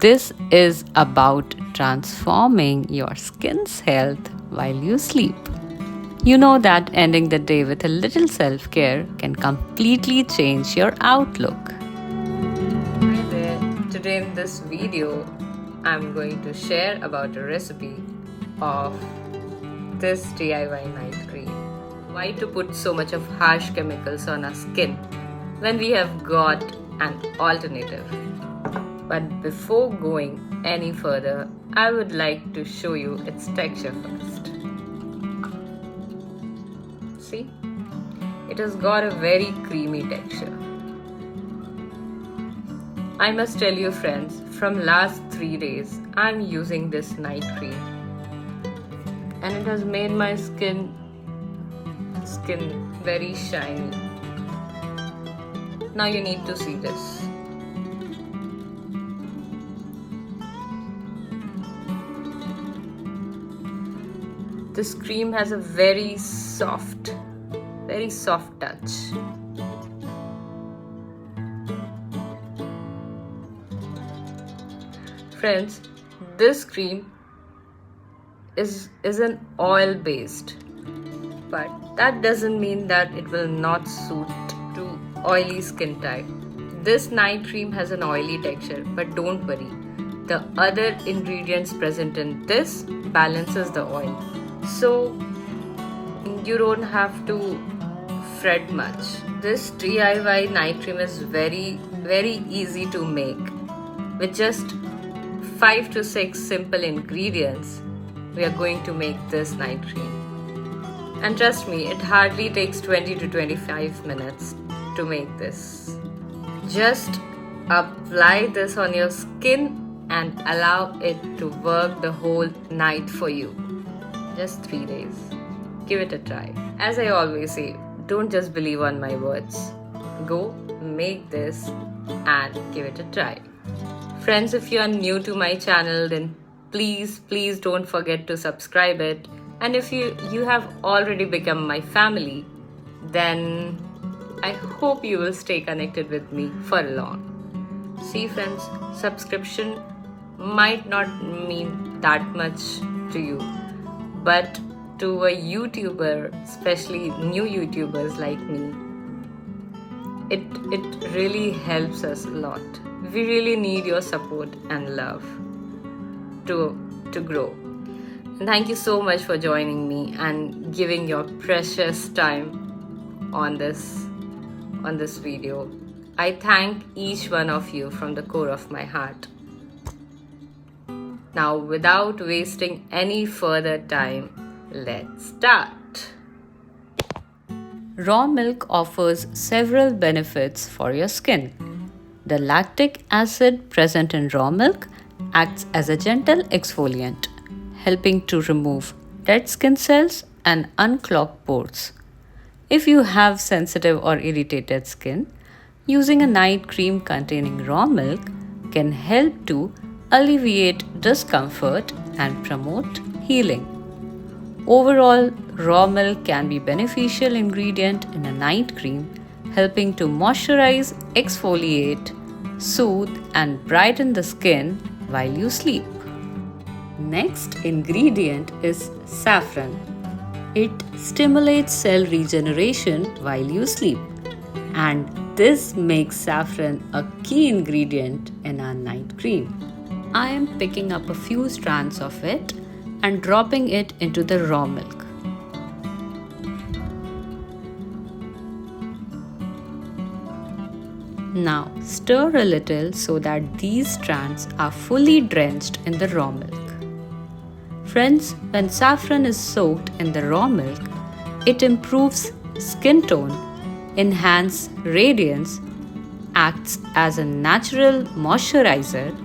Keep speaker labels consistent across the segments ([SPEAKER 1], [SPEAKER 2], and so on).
[SPEAKER 1] this is about transforming your skin's health while you sleep. You know that ending the day with a little self-care can completely change your outlook. Hi there. Today in this video, I'm going to share about a recipe of this DIY night cream. Why to put so much of harsh chemicals on our skin when we have got an alternative? But before going any further, I would like to show you its texture first. See, it has got a very creamy texture. I must tell you friends, from last 3 days, I'm using this night cream. And it has made my skin very shiny. Now you need to see this. This cream has a very soft touch. Friends, this cream is an oil based, but that doesn't mean that it will not suit to oily skin type. This night cream has an oily texture, but don't worry, the other ingredients present in this balances the oil, so you don't have to fret much. This DIY night cream is very easy to make. With just 5 to 6 simple ingredients, we are going to make this night cream. And trust me, it hardly takes 20 to 25 minutes to make this. Just apply this on your skin and allow it to work the whole night for you. Just 3 days. Give it a try. As I always say, don't just believe on my words. Go make this and give it a try. Friends, if you are new to my channel, then please don't forget to subscribe it. And if you have already become my family, then I hope you will stay connected with me for long. See friends, subscription might not mean that much to you, but to a YouTuber, especially new YouTubers like me, it really helps us a lot. We really need your support and love to grow. And thank you so much for joining me and giving your precious time on this video. I thank each one of you from the core of my heart. Now, without wasting any further time, let's start. Raw milk offers several benefits for your skin. The lactic acid present in raw milk acts as a gentle exfoliant, helping to remove dead skin cells and unclog pores. If you have sensitive or irritated skin, using a night cream containing raw milk can help to alleviate discomfort and promote healing. Overall, raw milk can be a beneficial ingredient in a night cream, helping to moisturize, exfoliate, soothe, and brighten the skin while you sleep. Next ingredient is saffron. It stimulates cell regeneration while you sleep, and this makes saffron a key ingredient in our night cream. I am picking up a few strands of it and dropping it into the raw milk. Now stir a little so that these strands are fully drenched in the raw milk. Friends, when saffron is soaked in the raw milk, it improves skin tone, enhances radiance, acts as a natural moisturizer,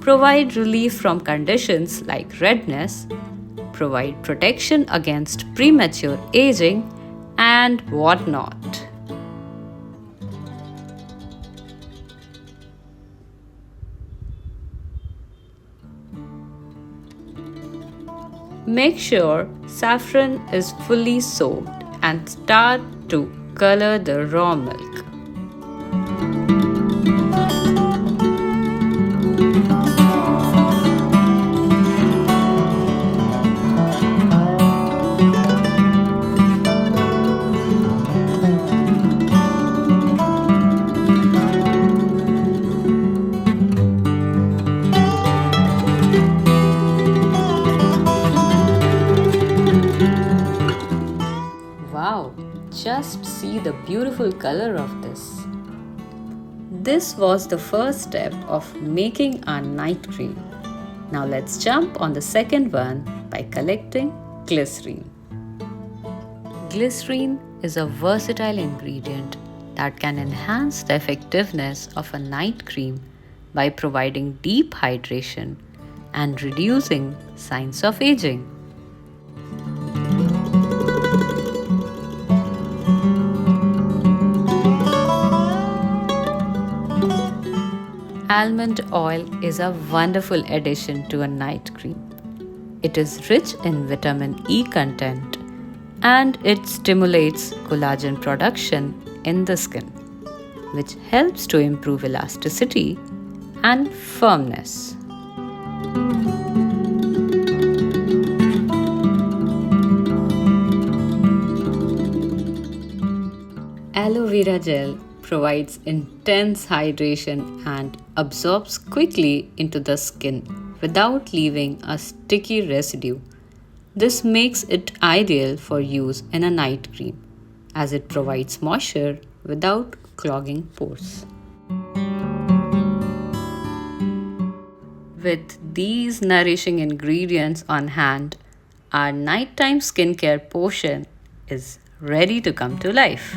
[SPEAKER 1] provide relief from conditions like redness, provide protection against premature aging, and whatnot. Make sure saffron is fully soaked and start to color the raw milk. just see the beautiful color of this. This was the first step of making our night cream. Now let's jump on the second one by collecting glycerin. Glycerin is a versatile ingredient that can enhance the effectiveness of a night cream by providing deep hydration and reducing signs of aging. Almond oil is a wonderful addition to a night cream. It is rich in vitamin E content and it stimulates collagen production in the skin, which helps to improve elasticity and firmness. Aloe vera gel provides intense hydration and absorbs quickly into the skin without leaving a sticky residue. This makes it ideal for use in a night cream as it provides moisture without clogging pores. With these nourishing ingredients on hand, our nighttime skincare potion is ready to come to life.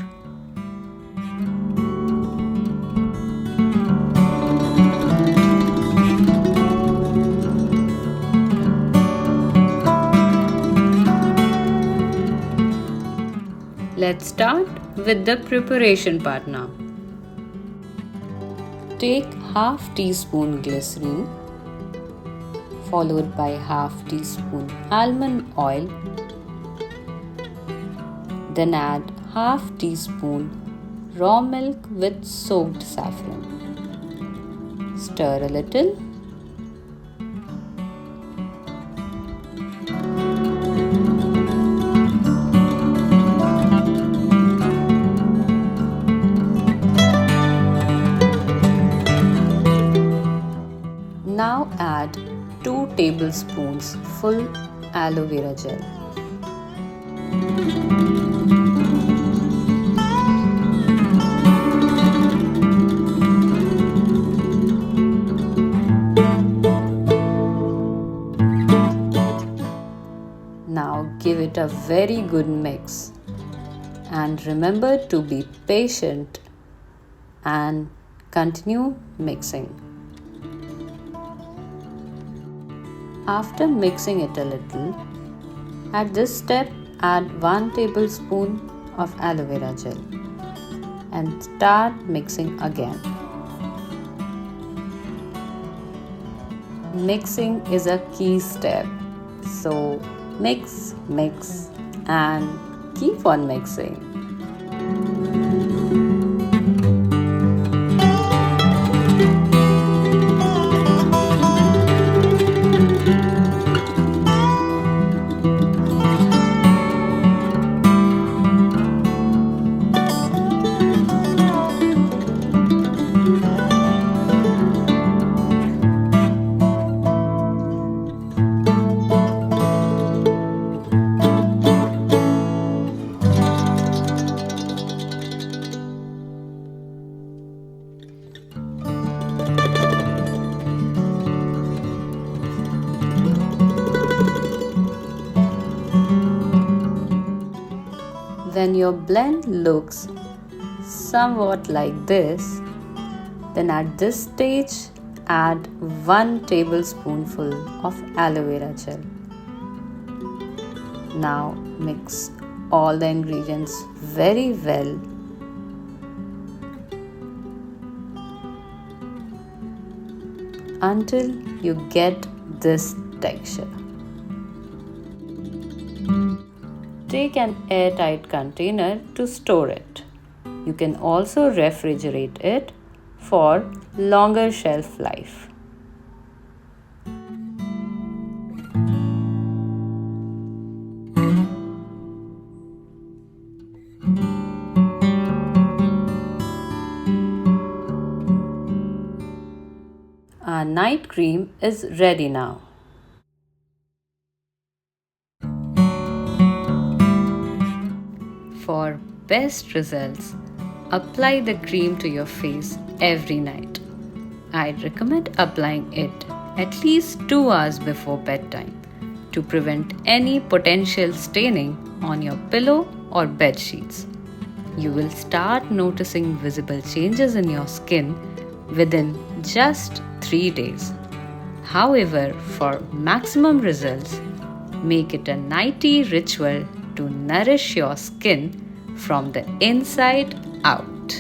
[SPEAKER 1] Let's start with the preparation part now. Take half teaspoon glycerin followed by half teaspoon almond oil. Then add half teaspoon raw milk with soaked saffron. Stir a little. Now add 2 tablespoons full aloe vera gel. Now give it a very good mix and remember to be patient and continue mixing. After mixing it a little, at this step add 1 tablespoon of aloe vera gel and start mixing again. Mixing is a key step, so mix and keep on mixing. When your blend looks somewhat like this, then at this stage add 1 tablespoonful of aloe vera gel. Now mix all the ingredients very well. Until you get this texture. Take an airtight container to store it. You can also refrigerate it for longer shelf life. Our night cream is ready now. For best results, apply the cream to your face every night. I'd recommend applying it at least 2 hours before bedtime to prevent any potential staining on your pillow or bed sheets. You will start noticing visible changes in your skin within just 3 days. However, for maximum results, make it a nightly ritual to nourish your skin from the inside out.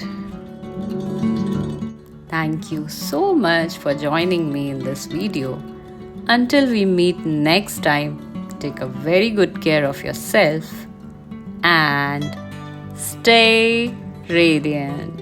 [SPEAKER 1] Thank you so much for joining me in this video. Until we meet next time, take a very good care of yourself and stay radiant.